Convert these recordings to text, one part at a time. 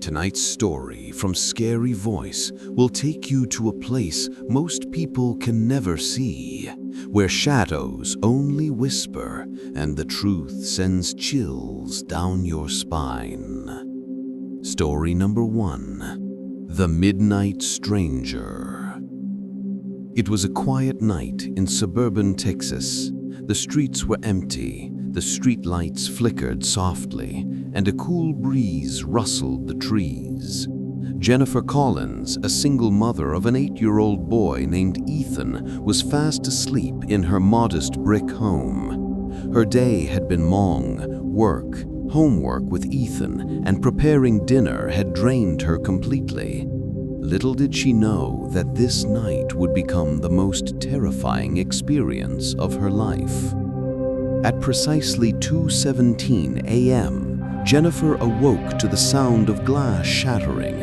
Tonight's story from Scary Voice will take you to a place most people can never see, where shadows only whisper and the truth sends chills down your spine. Story number 1. The Midnight Stranger. It was a quiet night in suburban Texas. The streets were empty, the streetlights flickered softly, and a cool breeze rustled the trees. Jennifer Collins, a single mother of an 8-year-old boy named Ethan, was fast asleep in her modest brick home. Her day had been long. Work, homework with Ethan, and preparing dinner had drained her completely. Little did she know that this night would become the most terrifying experience of her life. At precisely 2:17 a.m., Jennifer awoke to the sound of glass shattering.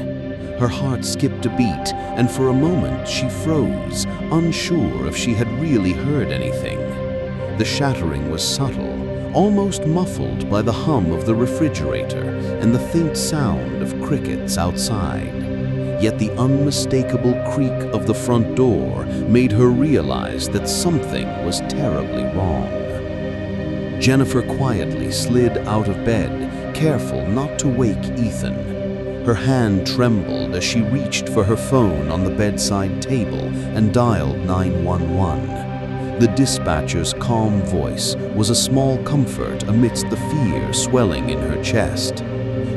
Her heart skipped a beat, and for a moment she froze, unsure if she had really heard anything. The shattering was subtle, almost muffled by the hum of the refrigerator and the faint sound of crickets outside. Yet the unmistakable creak of the front door made her realize that something was terribly wrong. Jennifer quietly slid out of bed, careful not to wake Ethan. Her hand trembled as she reached for her phone on the bedside table and dialed 911. The dispatcher's calm voice was a small comfort amidst the fear swelling in her chest.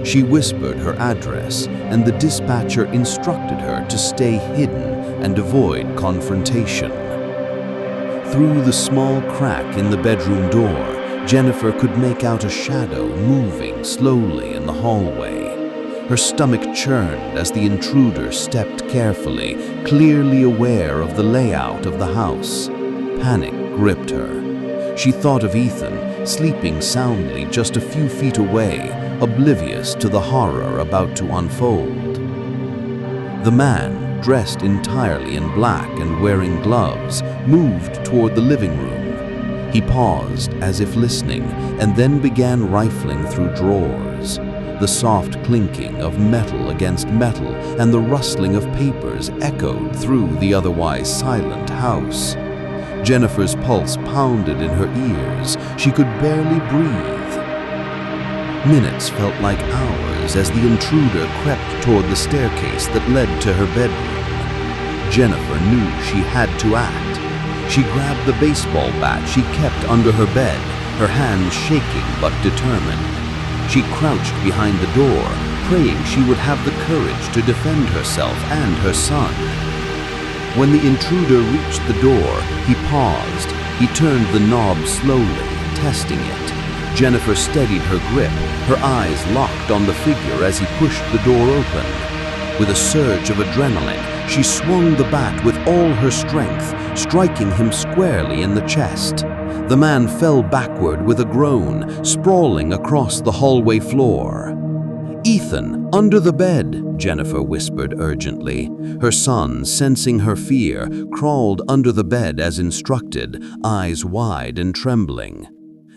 She whispered her address, and the dispatcher instructed her to stay hidden and avoid confrontation. Through the small crack in the bedroom door, Jennifer could make out a shadow moving slowly in the hallway. Her stomach churned as the intruder stepped carefully, clearly aware of the layout of the house. Panic gripped her. She thought of Ethan, sleeping soundly just a few feet away, oblivious to the horror about to unfold. The man, dressed entirely in black and wearing gloves, moved toward the living room. He paused as if listening, and then began rifling through drawers. The soft clinking of metal against metal and the rustling of papers echoed through the otherwise silent house. Jennifer's pulse pounded in her ears. She could barely breathe. Minutes felt like hours as the intruder crept toward the staircase that led to her bedroom. Jennifer knew she had to act. She grabbed the baseball bat she kept under her bed, her hands shaking but determined. She crouched behind the door, praying she would have the courage to defend herself and her son. When the intruder reached the door, he paused. He turned the knob slowly, testing it. Jennifer steadied her grip, her eyes locked on the figure as he pushed the door open. With a surge of adrenaline, she swung the bat with all her strength, striking him squarely in the chest. The man fell backward with a groan, sprawling across the hallway floor. "Ethan, under the bed," Jennifer whispered urgently. Her son, sensing her fear, crawled under the bed as instructed, eyes wide and trembling.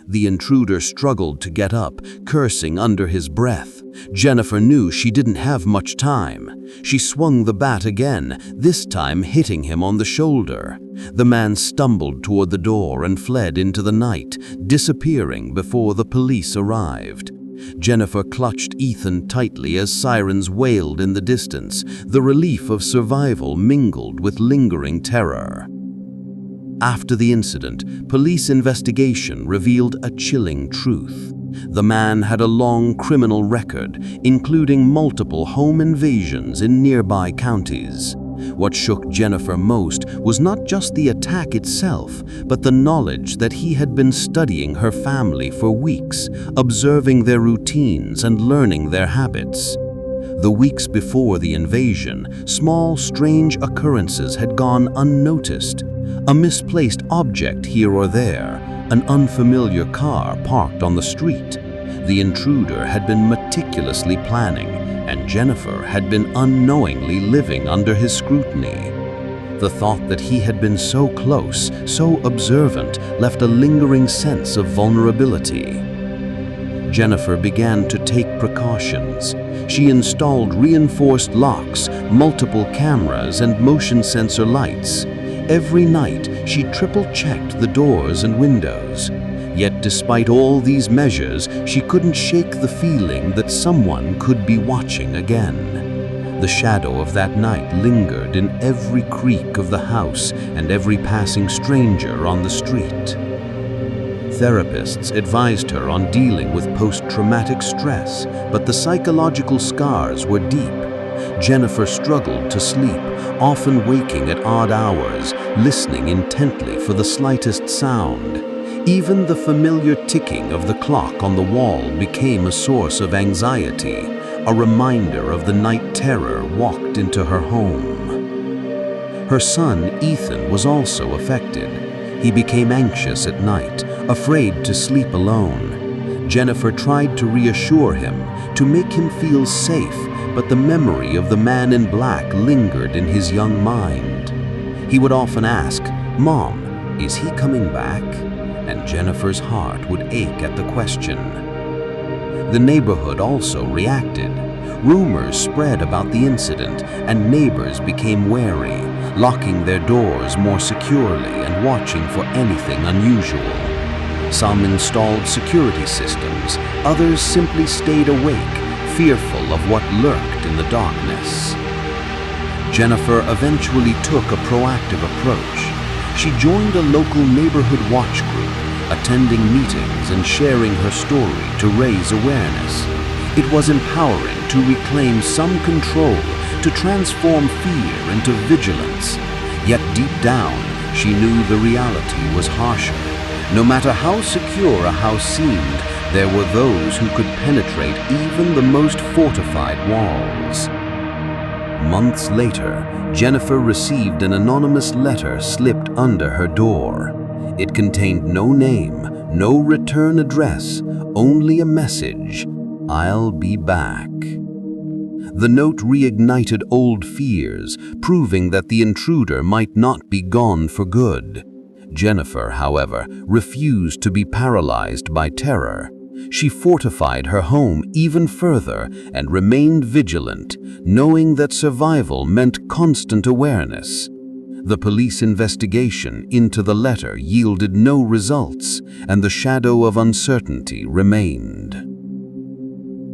The intruder struggled to get up, cursing under his breath. Jennifer knew she didn't have much time. She swung the bat again, this time hitting him on the shoulder. The man stumbled toward the door and fled into the night, disappearing before the police arrived. Jennifer clutched Ethan tightly as sirens wailed in the distance. The relief of survival mingled with lingering terror. After the incident, police investigation revealed a chilling truth. The man had a long criminal record, including multiple home invasions in nearby counties. What shook Jennifer most was not just the attack itself, but the knowledge that he had been studying her family for weeks, observing their routines and learning their habits. The weeks before the invasion, small, strange occurrences had gone unnoticed. A misplaced object here or there, an unfamiliar car parked on the street. The intruder had been meticulously planning, and Jennifer had been unknowingly living under his scrutiny. The thought that he had been so close, so observant, left a lingering sense of vulnerability. Jennifer began to take precautions. She installed reinforced locks, multiple cameras, and motion sensor lights. Every night, she triple-checked the doors and windows. Yet despite all these measures, she couldn't shake the feeling that someone could be watching again. The shadow of that night lingered in every creak of the house and every passing stranger on the street. Therapists advised her on dealing with post-traumatic stress, but the psychological scars were deep. Jennifer struggled to sleep, often waking at odd hours, listening intently for the slightest sound. Even the familiar ticking of the clock on the wall became a source of anxiety, a reminder of the night terror walked into her home. Her son, Ethan, was also affected. He became anxious at night, afraid to sleep alone. Jennifer tried to reassure him, to make him feel safe, but the memory of the man in black lingered in his young mind. He would often ask, "Mom, is he coming back?" And Jennifer's heart would ache at the question. The neighborhood also reacted. Rumors spread about the incident, and neighbors became wary, locking their doors more securely and watching for anything unusual. Some installed security systems, others simply stayed awake, fearful of what lurked in the darkness. Jennifer eventually took a proactive approach. She joined a local neighborhood watch group, attending meetings and sharing her story to raise awareness. It was empowering to reclaim some control, to transform fear into vigilance. Yet deep down, she knew the reality was harsher. No matter how secure a house seemed, there were those who could penetrate even the most fortified walls. Months later, Jennifer received an anonymous letter slipped under her door. It contained no name, no return address, only a message: "I'll be back." The note reignited old fears, proving that the intruder might not be gone for good. Jennifer, however, refused to be paralyzed by terror. She fortified her home even further and remained vigilant, knowing that survival meant constant awareness. The police investigation into the letter yielded no results, and the shadow of uncertainty remained.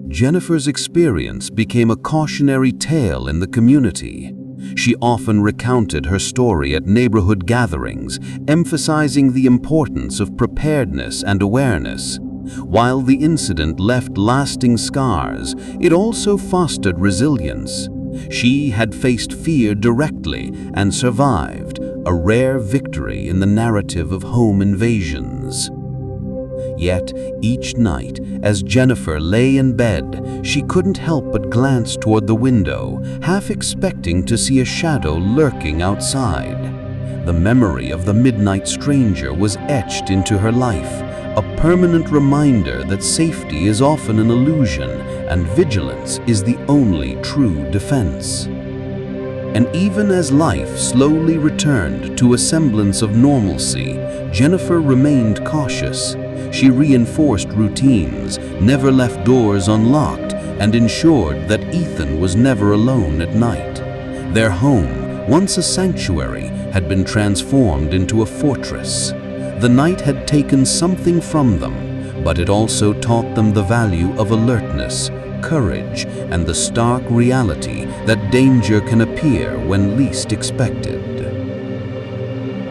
Jennifer's experience became a cautionary tale in the community. She often recounted her story at neighborhood gatherings, emphasizing the importance of preparedness and awareness. While the incident left lasting scars, it also fostered resilience. She had faced fear directly and survived, a rare victory in the narrative of home invasions. Yet, each night, as Jennifer lay in bed, she couldn't help but glance toward the window, half expecting to see a shadow lurking outside. The memory of the midnight stranger was etched into her life, a permanent reminder that safety is often an illusion and vigilance is the only true defense. And even as life slowly returned to a semblance of normalcy, Jennifer remained cautious. She reinforced routines, never left doors unlocked, and ensured that Ethan was never alone at night. Their home, once a sanctuary, had been transformed into a fortress. The night had taken something from them, but it also taught them the value of alertness, courage, and the stark reality that danger can appear when least expected.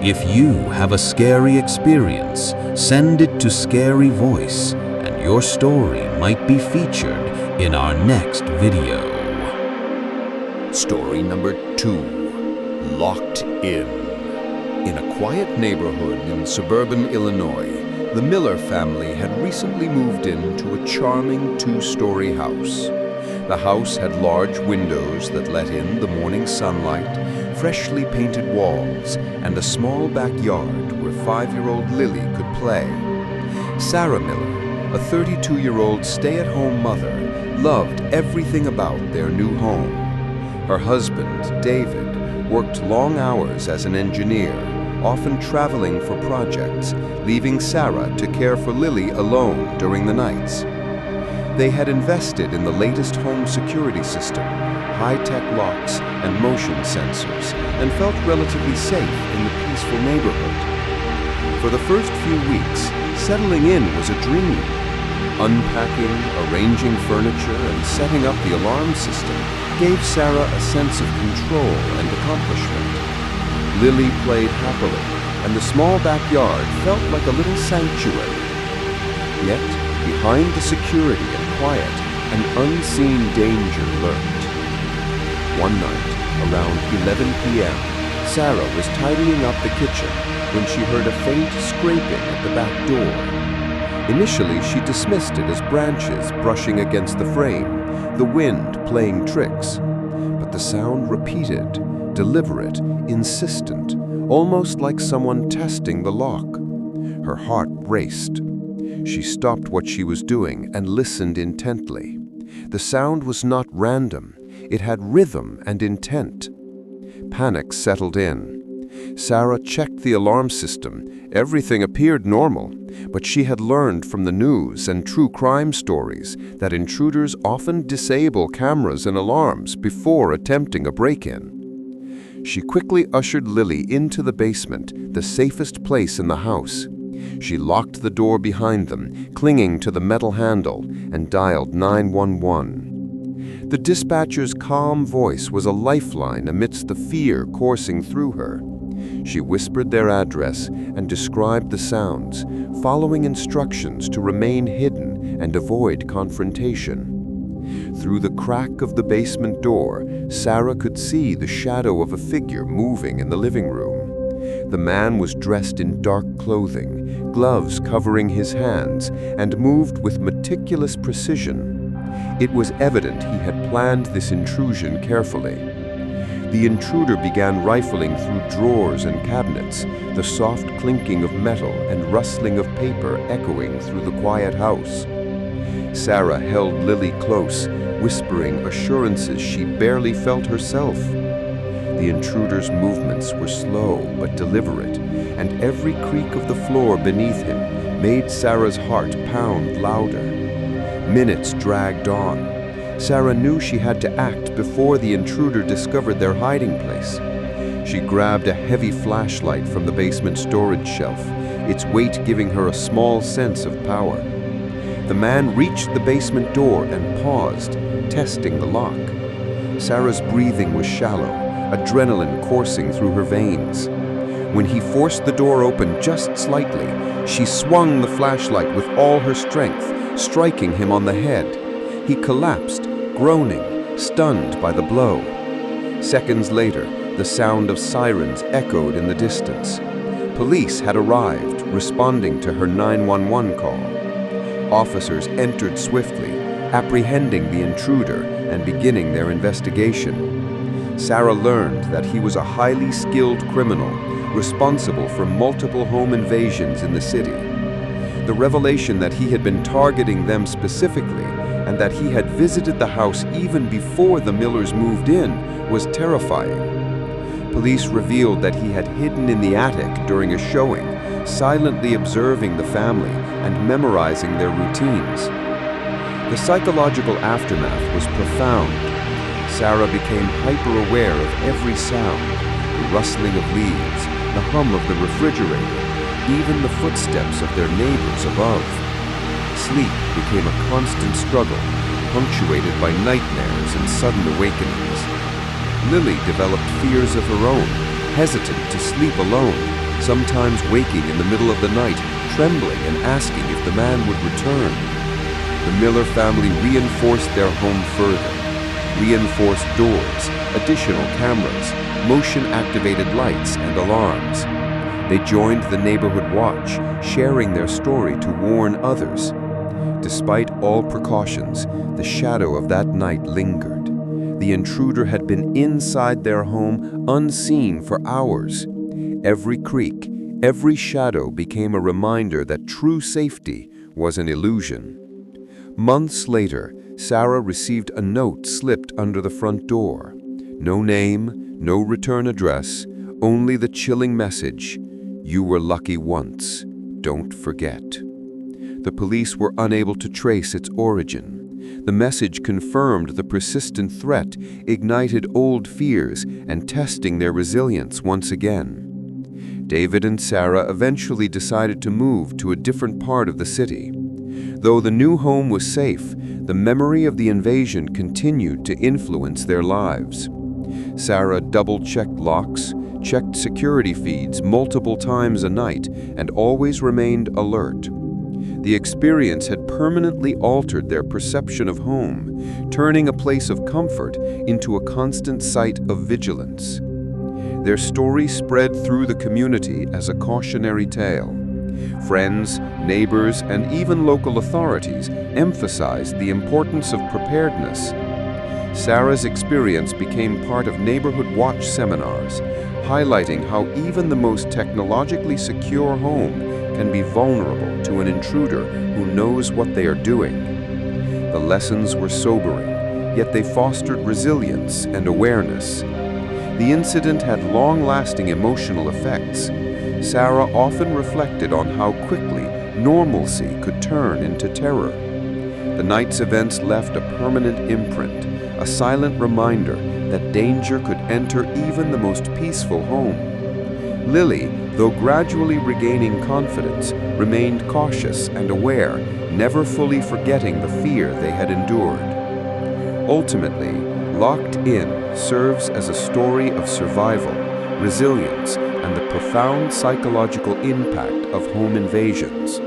If you have a scary experience, send it to Scary Voice, and your story might be featured in our next video. Story number 2. Locked In. In a quiet neighborhood in suburban Illinois, the Miller family had recently moved into a charming 2-story house. The house had large windows that let in the morning sunlight, freshly painted walls, and a small backyard where 5-year-old Lily could play. Sarah Miller, a 32-year-old stay-at-home mother, loved everything about their new home. Her husband, David, worked long hours as an engineer, often traveling for projects, leaving Sarah to care for Lily alone during the nights. They had invested in the latest home security system, high-tech locks and motion sensors, and felt relatively safe in the peaceful neighborhood. For the first few weeks, settling in was a dream. Unpacking, arranging furniture, and setting up the alarm system gave Sarah a sense of control and accomplishment. Lily played happily, and the small backyard felt like a little sanctuary. Yet, behind the security and quiet, an unseen danger lurked. One night, around 11 p.m., Sarah was tidying up the kitchen when she heard a faint scraping at the back door. Initially, she dismissed it as branches brushing against the frame, the wind playing tricks. But the sound repeated, deliberate, insistent, almost like someone testing the lock. Her heart raced. She stopped what she was doing and listened intently. The sound was not random. It had rhythm and intent. Panic settled in. Sarah checked the alarm system. Everything appeared normal, but she had learned from the news and true crime stories that intruders often disable cameras and alarms before attempting a break-in. She quickly ushered Lily into the basement, the safest place in the house. She locked the door behind them, clinging to the metal handle, and dialed 911. The dispatcher's calm voice was a lifeline amidst the fear coursing through her. She whispered their address and described the sounds, following instructions to remain hidden and avoid confrontation. Through the crack of the basement door, Sarah could see the shadow of a figure moving in the living room. The man was dressed in dark clothing, gloves covering his hands, and moved with meticulous precision. It was evident he had planned this intrusion carefully. The intruder began rifling through drawers and cabinets, the soft clinking of metal and rustling of paper echoing through the quiet house. Sarah held Lily close, whispering assurances she barely felt herself. The intruder's movements were slow but deliberate, and every creak of the floor beneath him made Sarah's heart pound louder. Minutes dragged on. Sarah knew she had to act before the intruder discovered their hiding place. She grabbed a heavy flashlight from the basement storage shelf, its weight giving her a small sense of power. The man reached the basement door and paused, testing the lock. Sarah's breathing was shallow, adrenaline coursing through her veins. When he forced the door open just slightly, she swung the flashlight with all her strength, striking him on the head. He collapsed, groaning, stunned by the blow. Seconds later, the sound of sirens echoed in the distance. Police had arrived, responding to her 911 call. Officers entered swiftly, apprehending the intruder and beginning their investigation. Sarah learned that he was a highly skilled criminal, responsible for multiple home invasions in the city. The revelation that he had been targeting them specifically and that he had visited the house even before the Millers moved in was terrifying. Police revealed that he had hidden in the attic during a showing, silently observing the family and memorizing their routines. The psychological aftermath was profound. Sarah became hyper-aware of every sound, the rustling of leaves, the hum of the refrigerator, even the footsteps of their neighbors above. Sleep became a constant struggle, punctuated by nightmares and sudden awakenings. Lily developed fears of her own, hesitant to sleep alone, sometimes waking in the middle of the night, trembling and asking if the man would return. The Miller family reinforced their home further. Reinforced doors, additional cameras, motion-activated lights and alarms. They joined the neighborhood watch, sharing their story to warn others. Despite all precautions, the shadow of that night lingered. The intruder had been inside their home, unseen for hours. Every creak, every shadow became a reminder that true safety was an illusion. Months later, Sarah received a note slipped under the front door. No name, no return address, only the chilling message, "You were lucky once, don't forget." The police were unable to trace its origin. The message confirmed the persistent threat, ignited old fears, and testing their resilience once again. David and Sarah eventually decided to move to a different part of the city. Though the new home was safe, the memory of the invasion continued to influence their lives. Sarah double-checked locks, checked security feeds multiple times a night, and always remained alert. The experience had permanently altered their perception of home, turning a place of comfort into a constant site of vigilance. Their story spread through the community as a cautionary tale. Friends, neighbors, and even local authorities emphasized the importance of preparedness. Sarah's experience became part of neighborhood watch seminars, highlighting how even the most technologically secure home can be vulnerable to an intruder who knows what they are doing. The lessons were sobering, yet they fostered resilience and awareness. The incident had long-lasting emotional effects. Sarah often reflected on how quickly normalcy could turn into terror. The night's events left a permanent imprint, a silent reminder that danger could enter even the most peaceful home. Lily, though gradually regaining confidence, remained cautious and aware, never fully forgetting the fear they had endured. Ultimately, Locked In serves as a story of survival, resilience, and the profound psychological impact of home invasions.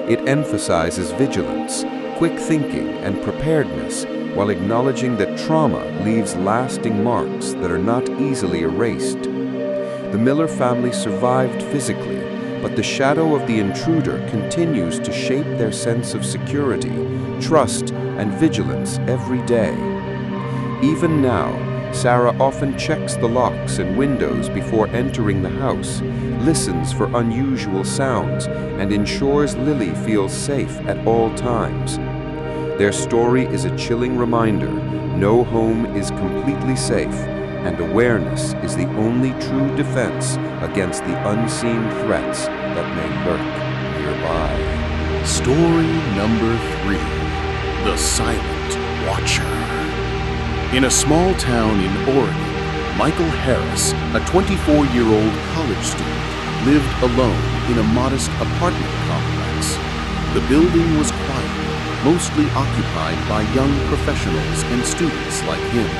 It emphasizes vigilance, quick thinking, and preparedness, while acknowledging that trauma leaves lasting marks that are not easily erased. The Miller family survived physically, but the shadow of the intruder continues to shape their sense of security, trust, and vigilance every day. Even now, Sarah often checks the locks and windows before entering the house, listens for unusual sounds, and ensures Lily feels safe at all times. Their story is a chilling reminder: no home is completely safe, and awareness is the only true defense against the unseen threats that may lurk nearby. Story number 3. The Silent Watcher. In a small town in Oregon, Michael Harris, a 24-year-old college student, lived alone in a modest apartment complex. The building was quiet, mostly occupied by young professionals and students like him.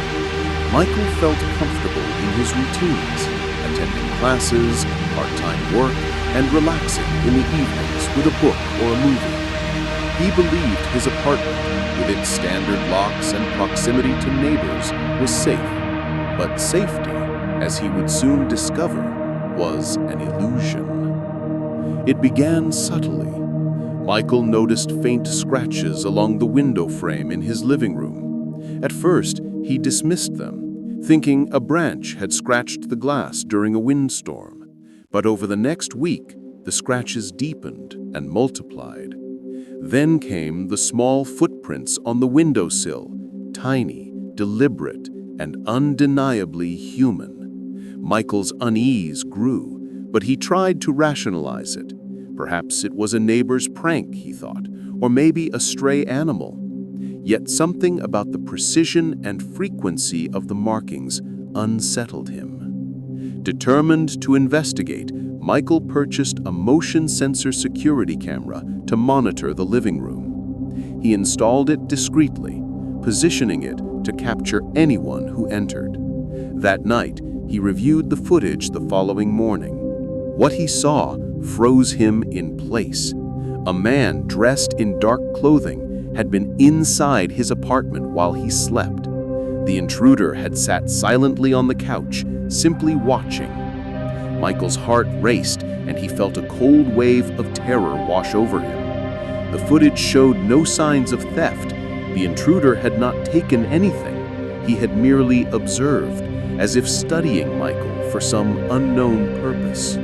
Michael felt comfortable in his routines, attending classes, part-time work, and relaxing in the evenings with a book or a movie. He believed his apartment, with its standard locks and proximity to neighbors, was safe. But safety, as he would soon discover, was an illusion. It began subtly. Michael noticed faint scratches along the window frame in his living room. At first, he dismissed them, thinking a branch had scratched the glass during a windstorm. But over the next week, the scratches deepened and multiplied. Then came the small footprints on the windowsill, tiny, deliberate, and undeniably human. Michael's unease grew, but he tried to rationalize it. Perhaps it was a neighbor's prank, he thought, or maybe a stray animal. Yet something about the precision and frequency of the markings unsettled him. Determined to investigate, Michael purchased a motion sensor security camera to monitor the living room. He installed it discreetly, positioning it to capture anyone who entered. That night, he reviewed the footage the following morning. What he saw froze him in place. A man dressed in dark clothing had been inside his apartment while he slept. The intruder had sat silently on the couch, simply watching. Michael's heart raced, and he felt a cold wave of terror wash over him. The footage showed no signs of theft. The intruder had not taken anything. He had merely observed, as if studying Michael for some unknown purpose.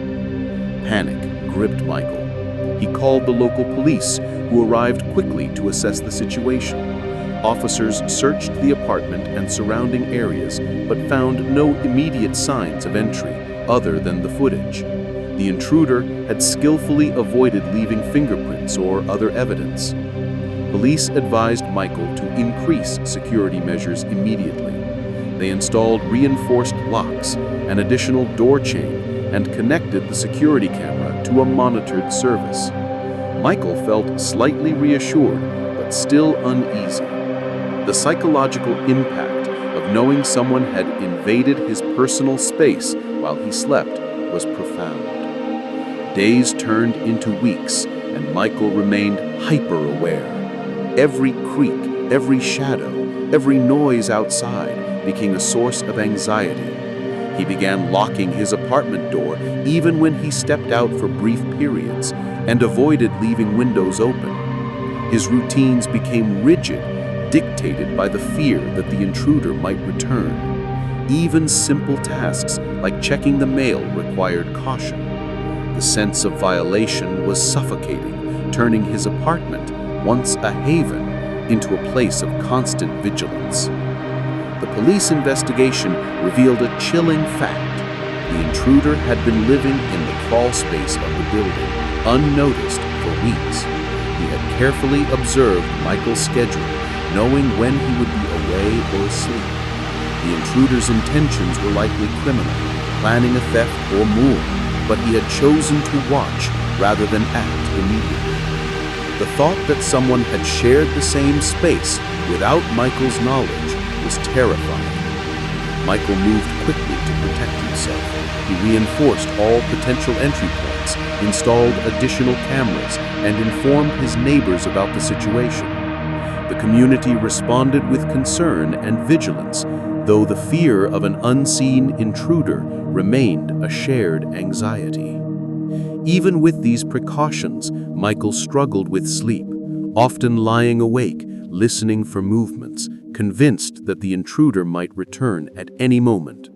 Panic gripped Michael. He called the local police, who arrived quickly to assess the situation. Officers searched the apartment and surrounding areas, but found no immediate signs of entry other than the footage. The intruder had skillfully avoided leaving fingerprints or other evidence. Police advised Michael to increase security measures immediately. They installed reinforced locks, an additional door chain, and connected the security camera to a monitored service. Michael felt slightly reassured, but still uneasy. The psychological impact of knowing someone had invaded his personal space while he slept was profound. Days turned into weeks, and Michael remained hyper-aware. Every creak, every shadow, every noise outside became a source of anxiety. He began locking his apartment door even when he stepped out for brief periods and avoided leaving windows open. His routines became rigid, dictated by the fear that the intruder might return. Even simple tasks like checking the mail required caution. The sense of violation was suffocating, turning his apartment, once a haven, into a place of constant vigilance. The police investigation revealed a chilling fact. The intruder had been living in the crawl space of the building, unnoticed for weeks. He had carefully observed Michael's schedule, knowing when he would be away or asleep. The intruder's intentions were likely criminal, planning a theft or more, but he had chosen to watch rather than act immediately. The thought that someone had shared the same space without Michael's knowledge was terrifying. Michael moved quickly to protect himself. He reinforced all potential entry points, installed additional cameras, and informed his neighbors about the situation. The community responded with concern and vigilance, though the fear of an unseen intruder remained a shared anxiety. Even with these precautions, Michael struggled with sleep, often lying awake, listening for movements, convinced that the intruder might return at any moment.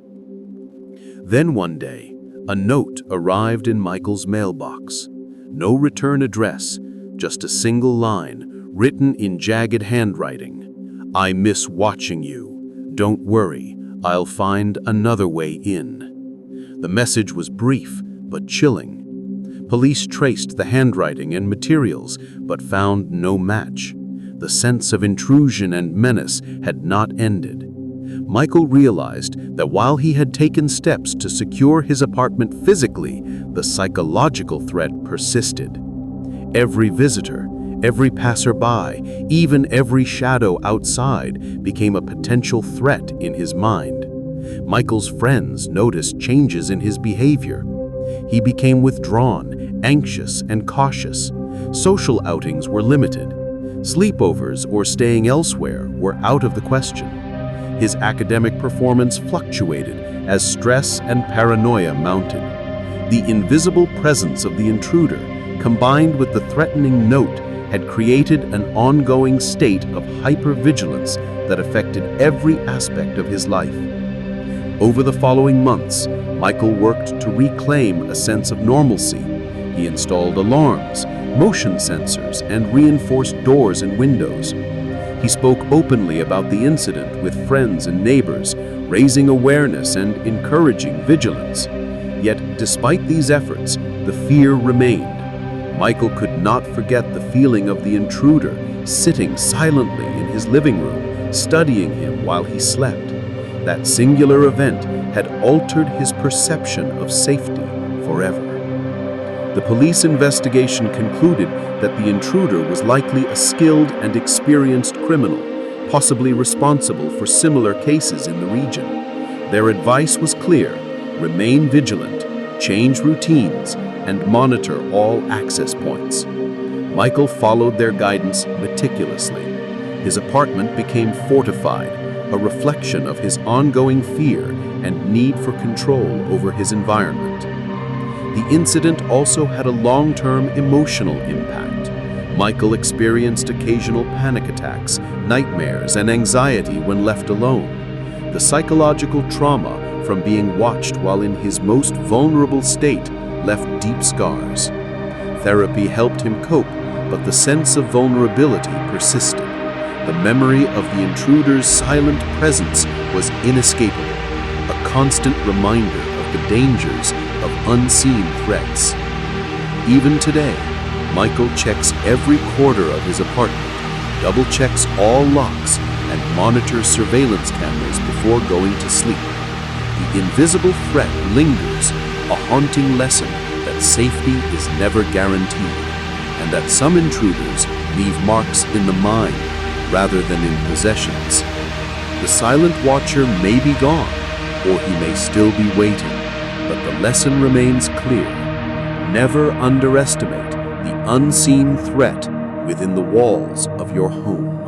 Then one day, a note arrived in Michael's mailbox. No return address, just a single line, written in jagged handwriting. "I miss watching you. Don't worry, I'll find another way in." The message was brief, but chilling. Police traced the handwriting and materials, but found no match. The sense of intrusion and menace had not ended. Michael realized that while he had taken steps to secure his apartment physically, the psychological threat persisted. Every visitor, every passerby, even every shadow outside became a potential threat in his mind. Michael's friends noticed changes in his behavior. He became withdrawn, anxious, and cautious. Social outings were limited. Sleepovers or staying elsewhere were out of the question. His academic performance fluctuated as stress and paranoia mounted. The invisible presence of the intruder, combined with the threatening note, had created an ongoing state of hypervigilance that affected every aspect of his life. Over the following months, Michael worked to reclaim a sense of normalcy. He installed alarms, motion sensors, and reinforced doors and windows. He spoke openly about the incident with friends and neighbors, raising awareness and encouraging vigilance. Yet, despite these efforts, the fear remained. Michael could not forget the feeling of the intruder sitting silently in his living room, studying him while he slept. That singular event had altered his perception of safety forever. The police investigation concluded that the intruder was likely a skilled and experienced criminal, possibly responsible for similar cases in the region. Their advice was clear: remain vigilant, change routines, and monitor all access points. Michael followed their guidance meticulously. His apartment became fortified, a reflection of his ongoing fear and need for control over his environment. The incident also had a long-term emotional impact. Michael experienced occasional panic attacks, nightmares, and anxiety when left alone. The psychological trauma from being watched while in his most vulnerable state left deep scars. Therapy helped him cope, but the sense of vulnerability persisted. The memory of the intruder's silent presence was inescapable, a constant reminder of the dangers of unseen threats. Even today, Michael checks every corner of his apartment, double-checks all locks, and monitors surveillance cameras before going to sleep. The invisible threat lingers, a haunting lesson that safety is never guaranteed, and that some intruders leave marks in the mind rather than in possessions. The silent watcher may be gone, or he may still be waiting, but the lesson remains clear. Never underestimate the unseen threat within the walls of your home.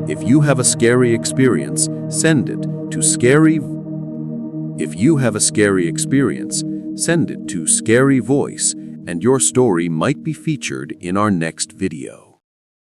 If you have a scary experience, send it to Scary Voice, and your story might be featured in our next video.